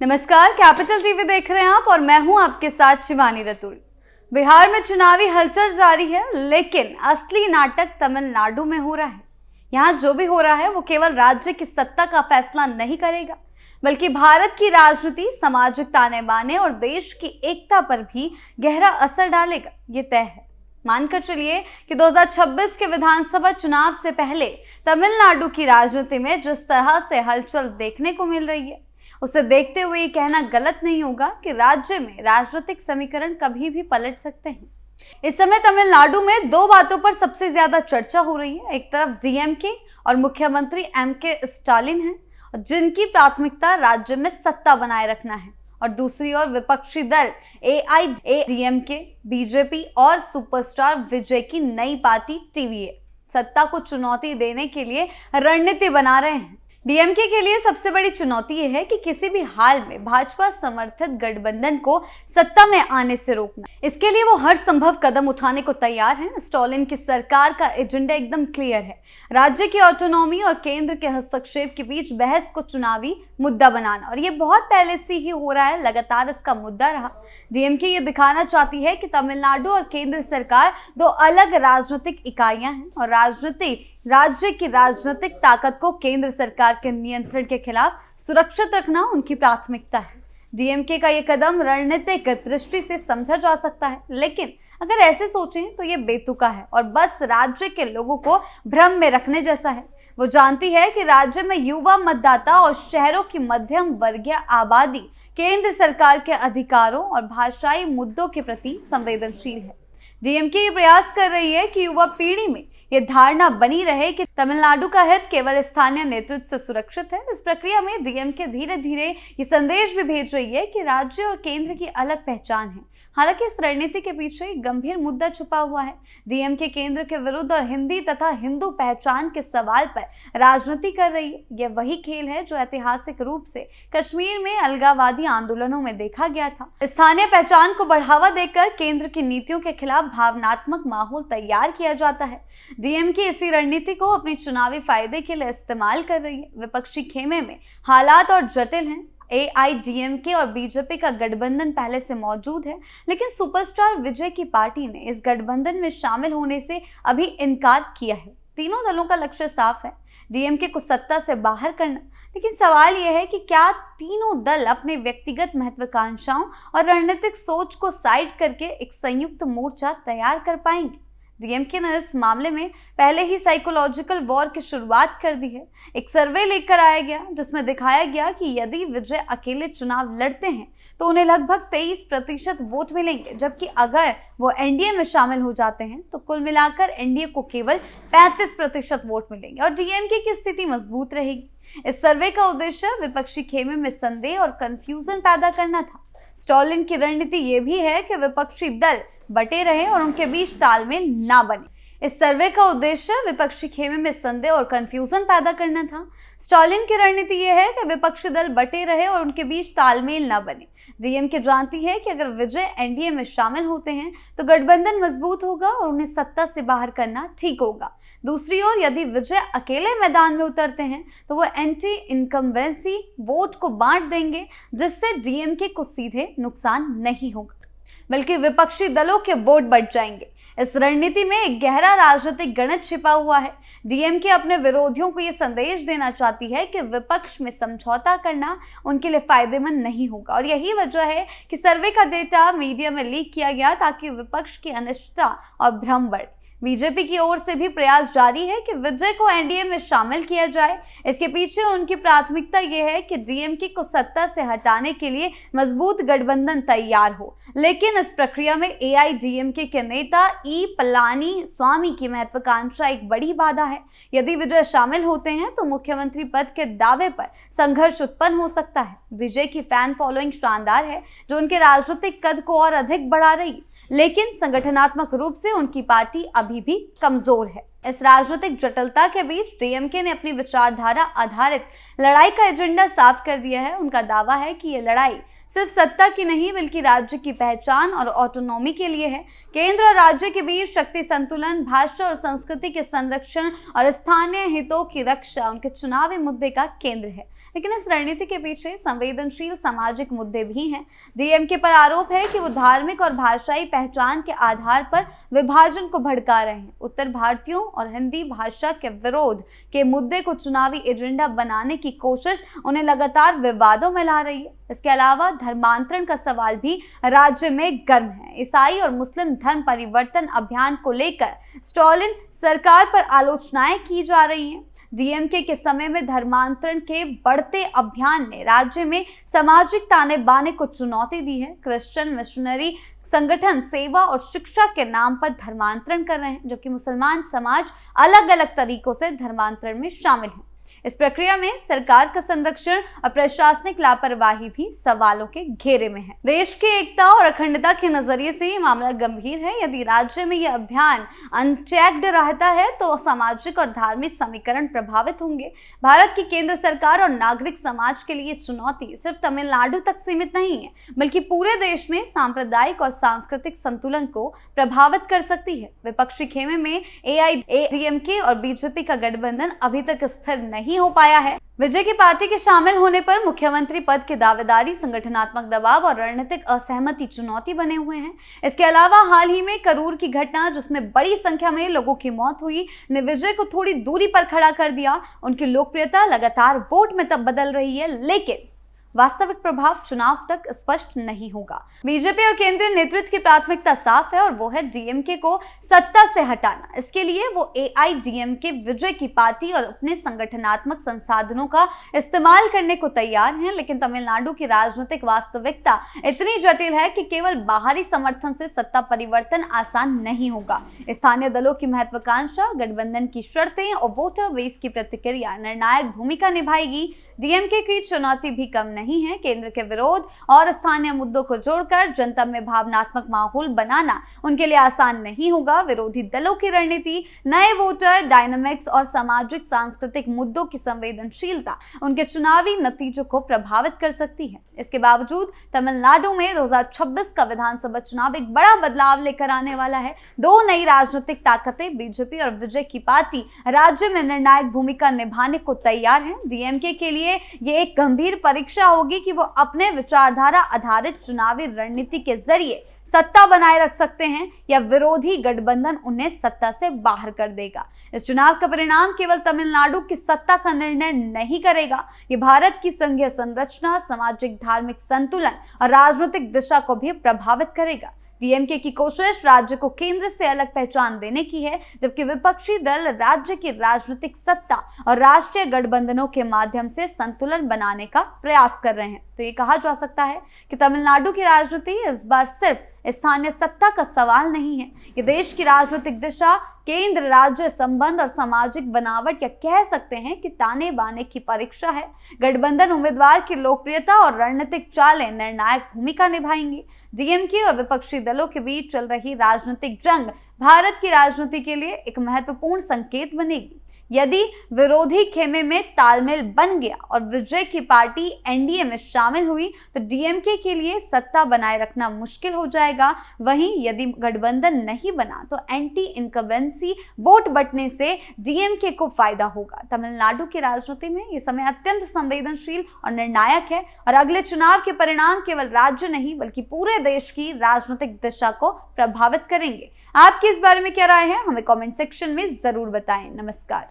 नमस्कार, capital TV देख रहे हैं आप और मैं हूं आपके साथ शिवानी रतूड़ी। बिहार में चुनावी हलचल जारी है, लेकिन असली नाटक तमिलनाडु में हो रहा है। यहाँ जो भी हो रहा है वो केवल राज्य की सत्ता का फैसला नहीं करेगा, बल्कि भारत की राजनीति, सामाजिक ताने बाने और देश की एकता पर भी गहरा असर डालेगा, ये तय है। मानकर चलिए कि 2026 के विधानसभा चुनाव से पहले तमिलनाडु की राजनीति में जिस तरह से हलचल देखने को मिल रही है, उसे देखते हुए ये कहना गलत नहीं होगा कि राज्य में राजनीतिक समीकरण कभी भी पलट सकते हैं। इस समय तमिलनाडु में दो बातों पर सबसे ज्यादा चर्चा हो रही है। एक तरफ डीएमके और मुख्यमंत्री एमके स्टालिन हैं, जिनकी प्राथमिकता राज्य में सत्ता बनाए रखना है, और दूसरी ओर विपक्षी दल एआईएडीएमके, बीजेपी और सुपरस्टार विजय की नई पार्टी टीवीए सत्ता को चुनौती देने के लिए रणनीति बना रहे हैं। डीएमके के लिए सबसे बड़ी चुनौती यह है कि किसी भी हाल में भाजपा समर्थित गठबंधन को सत्ता में आने से रोकना। इसके लिए वो हर संभव कदम उठाने को तैयार हैं। स्टालिन की सरकार का एजेंडा एकदम क्लियर है, राज्य की ऑटोनॉमी और केंद्र के हस्तक्षेप के बीच बहस को चुनावी मुद्दा बनाना, और ये बहुत पहले से ही हो रहा है, लगातार इसका मुद्दा रहा। डीएमके ये दिखाना चाहती है कि तमिलनाडु और केंद्र सरकार दो अलग राजनीतिक इकाइयां हैं, और राज्य की राजनीतिक ताकत को केंद्र सरकार के नियंत्रण के खिलाफ सुरक्षित रखना उनकी प्राथमिकता है। डीएमके का ये कदम रणनीतिक दृष्टि से समझा जा सकता है, लेकिन अगर ऐसे सोचें तो ये बेतुका है और बस राज्य के लोगों को भ्रम में रखने जैसा है। वो जानती है कि राज्य में युवा मतदाता और शहरों की मध्यम वर्गीय आबादी केंद्र सरकार के अधिकारों और भाषाई मुद्दों के प्रति संवेदनशील है। डीएमके ये प्रयास कर रही है कि युवा पीढ़ी में ये धारणा बनी रहे कि तमिलनाडु का हित केवल स्थानीय नेतृत्व से सुरक्षित है। इस प्रक्रिया में डीएमके धीरे धीरे ये संदेश भी भेज रही है कि राज्य और केंद्र की अलग पहचान है। हालांकि इस रणनीति के पीछे एक गंभीर मुद्दा छुपा हुआ है। डीएमके केंद्र के विरुद्ध और हिंदी तथा हिंदू पहचान के सवाल पर राजनीति कर रही है। यह वही खेल है जो ऐतिहासिक रूप से कश्मीर में अलगाववादी आंदोलनों में देखा गया था। स्थानीय पहचान को बढ़ावा देकर केंद्र की नीतियों के खिलाफ भावनात्मक माहौल तैयार किया जाता है। डीएमके इसी रणनीति को अपने चुनावी फायदे के लिए इस्तेमाल कर रही है। विपक्षी खेमे में हालात और जटिल हैं। एआईडीएमके और बीजेपी का गठबंधन पहले से मौजूद है, लेकिन सुपरस्टार विजय की पार्टी ने इस गठबंधन में शामिल होने से अभी इनकार किया है। तीनों दलों का लक्ष्य साफ है, डीएमके को सत्ता से बाहर करना। लेकिन सवाल यह है कि क्या तीनों दल अपने व्यक्तिगत महत्वाकांक्षाओं और रणनीतिक सोच को साइड करके एक संयुक्त मोर्चा तैयार कर पाएंगे। डीएमके ने इस मामले में पहले ही साइकोलॉजिकल वॉर की शुरुआत कर दी है। एक सर्वे लेकर आया गया जिसमें दिखाया गया कि यदि विजय अकेले चुनाव लड़ते हैं तो उन्हें लगभग 23% वोट मिलेंगे, जबकि अगर वो एनडीए में शामिल हो जाते हैं तो कुल मिलाकर एनडीए को केवल 35% वोट मिलेंगे और डीएमके की स्थिति मजबूत रहेगी। इस सर्वे का उद्देश्य विपक्षी खेमे में संदेह और कंफ्यूजन पैदा करना था। स्टालिन की रणनीति ये भी है कि विपक्षी दल बटे रहे और उनके बीच तालमेल ना बने। इस सर्वे का उद्देश्य विपक्षी खेमे में संदेह और कंफ्यूजन पैदा करना था। स्टालिन की रणनीति यह है कि विपक्षी दल बटे रहे और उनके बीच तालमेल ना बने। डीएमके जानती है कि अगर विजय एनडीए में शामिल होते हैं तो गठबंधन मजबूत होगा और उन्हें सत्ता से बाहर करना ठीक होगा। दूसरी ओर यदि विजय अकेले मैदान में उतरते हैं तो वो एंटी इनकम्बेंसी वोट को बांट देंगे, जिससे डीएमके को सीधे नुकसान नहीं होगा, बल्कि विपक्षी दलों के वोट बढ़ जाएंगे। इस रणनीति में एक गहरा राजनीतिक गणित छिपा हुआ है। डीएमके अपने विरोधियों को यह संदेश देना चाहती है कि विपक्ष में समझौता करना उनके लिए फायदेमंद नहीं होगा, और यही वजह है कि सर्वे का डेटा मीडिया में लीक किया गया ताकि विपक्ष की अनिश्चितता और भ्रम बढ़े। बीजेपी की ओर से भी प्रयास जारी है कि विजय को एनडीए में शामिल किया जाए। इसके पीछे उनकी प्राथमिकता यह है कि डीएमके को सत्ता से हटाने के लिए मजबूत गठबंधन तैयार हो। लेकिन इस प्रक्रिया में एआईडीएमके के नेता ई पलानी स्वामी की महत्वाकांक्षा एक बड़ी बाधा है। यदि विजय शामिल होते हैं तो मुख्यमंत्री पद के दावे पर संघर्ष उत्पन्न हो सकता है। विजय की फैन फॉलोइंग शानदार है, जो उनके राजनीतिक कद को और अधिक बढ़ा रही है, लेकिन संगठनात्मक रूप से उनकी पार्टी अभी भी कमजोर है। इस राजनीतिक जटिलता के बीच डीएमके ने अपनी विचारधारा आधारित लड़ाई का एजेंडा साफ कर दिया है। उनका दावा है कि ये लड़ाई सिर्फ सत्ता की नहीं बल्कि राज्य की पहचान और ऑटोनॉमी के लिए है। केंद्र और राज्य के बीच शक्ति संतुलन, भाषा और संस्कृति के संरक्षण और स्थानीय हितों की रक्षा उनके चुनावी मुद्दे का केंद्र है। लेकिन इस रणनीति के पीछे संवेदनशील सामाजिक मुद्दे भी हैं। डीएमके पर आरोप है कि वो धार्मिक और भाषाई पहचान के आधार पर विभाजन को भड़का रहे हैं। उत्तर भारतीयों और हिंदी भाषा के विरोध के मुद्दे को चुनावी एजेंडा बनाने की कोशिश उन्हें लगातार विवादों में ला रही है। इसके अलावा धर्मांतरण का सवाल भी राज्य में गर्म है। ईसाई और मुस्लिम धर्म परिवर्तन अभियान को लेकर स्टालिन सरकार पर आलोचनाएं की जा रही हैं। डीएमके के समय में धर्मांतरण के बढ़ते अभियान ने राज्य में सामाजिक ताने बाने को चुनौती दी है। क्रिश्चियन मिशनरी संगठन सेवा और शिक्षा के नाम पर धर्मांतरण कर रहे हैं, जबकि मुसलमान समाज अलग अलग तरीकों से धर्मांतरण में शामिल है। इस प्रक्रिया में सरकार का संरक्षण और प्रशासनिक लापरवाही भी सवालों के घेरे में है। देश की एकता और अखंडता के नजरिए से ये मामला गंभीर है। यदि राज्य में यह अभियान अनचेक्ड रहता है तो सामाजिक और धार्मिक समीकरण प्रभावित होंगे। भारत की केंद्र सरकार और नागरिक समाज के लिए चुनौती सिर्फ तमिलनाडु तक सीमित नहीं है, बल्कि पूरे देश में सांप्रदायिक और सांस्कृतिक संतुलन को प्रभावित कर सकती है। विपक्षी खेमे में एआईएडीएमके और बीजेपी का गठबंधन अभी तक स्थिर नहीं हो पाया है। विजय की पार्टी के शामिल होने पर मुख्यमंत्री पद की दावेदारी, संगठनात्मक दबाव और रणनीतिक असहमति चुनौती बने हुए हैं। इसके अलावा हाल ही में करूर की घटना, जिसमें बड़ी संख्या में लोगों की मौत हुई, ने विजय को थोड़ी दूरी पर खड़ा कर दिया। उनकी लोकप्रियता लगातार वोट में तब बदल रही है, लेकिन वास्तविक प्रभाव चुनाव तक स्पष्ट नहीं होगा। बीजेपी और केंद्रीय नेतृत्व की प्राथमिकता साफ है और वो है डीएमके को सत्ता से हटाना। इसके लिए वो एआईडीएमके विजय की पार्टी और अपने संगठनात्मक संसाधनों का इस्तेमाल करने को तैयार हैं। लेकिन तमिलनाडु की राजनीतिक वास्तविकता इतनी जटिल है कि केवल बाहरी समर्थन से सत्ता परिवर्तन आसान नहीं होगा। स्थानीय दलों की महत्वाकांक्षा, गठबंधन की शर्तें और वोटर बेस की प्रतिक्रिया निर्णायक भूमिका निभाएगी। डीएमके की चुनौती भी कम नहीं है। केंद्र के विरोध और स्थानीय मुद्दों को जोड़कर जनता में भावनात्मक माहौल बनाना उनके लिए आसान नहीं होगा। विरोधी दलों की रणनीति, नए वोटर डायनामिक्स और सामाजिक सांस्कृतिक मुद्दों की संवेदनशीलता उनके चुनावी नतीजों को प्रभावित कर सकती है। इसके बावजूद तमिलनाडु में 2026 का विधानसभा चुनाव एक बड़ा बदलाव लेकर आने वाला है। दो नई राजनीतिक ताकतें, बीजेपी और विजय की पार्टी, राज्य में निर्णायक भूमिका निभाने को तैयार हैं। डीएमके के लिए ये एक गंभीर परीक्षा होगी कि वो अपने विचारधारा आधारित चुनावी रणनीति के जरिए सत्ता बनाए रख सकते हैं या विरोधी गठबंधन उन्हें सत्ता से बाहर कर देगा। इस चुनाव का परिणाम केवल तमिलनाडु की सत्ता का निर्णय नहीं करेगा, ये भारत की संघीय संरचना, सामाजिक धार्मिक संतुलन और राजनीतिक दिशा को भी प्रभावित करेगा। डीएमके की कोशिश राज्य को केंद्र से अलग पहचान देने की है, जबकि विपक्षी दल राज्य की राजनीतिक सत्ता और राष्ट्रीय गठबंधनों के माध्यम से संतुलन बनाने का प्रयास कर रहे हैं। तो ये कहा जा सकता है कि तमिलनाडु की राजनीति इस बार सिर्फ स्थानीय सत्ता का सवाल नहीं है, ये देश की राजनीतिक दिशा, केंद्र राज्य संबंध और सामाजिक बनावट, या कह सकते हैं कि ताने बाने की परीक्षा है। गठबंधन उम्मीदवार की लोकप्रियता और रणनीतिक चालें निर्णायक भूमिका निभाएंगी। डीएमके और विपक्षी दलों के बीच चल रही राजनीतिक जंग भारत की राजनीति के लिए एक महत्वपूर्ण संकेत बनेगी। यदि विरोधी खेमे में तालमेल बन गया और विजय की पार्टी एनडीए में शामिल हुई तो डीएमके के लिए सत्ता बनाए रखना मुश्किल हो जाएगा। वहीं यदि गठबंधन नहीं बना तो एंटी इनकम्बेंसी वोट बंटने से डीएमके को फायदा होगा। तमिलनाडु की राजनीति में ये समय अत्यंत संवेदनशील और निर्णायक है और अगले चुनाव के परिणाम केवल राज्य नहीं बल्कि पूरे देश की राजनीतिक दिशा को प्रभावित करेंगे। आपकी इस बारे में क्या राय है, हमें कमेंट सेक्शन में जरूर बताएं। नमस्कार।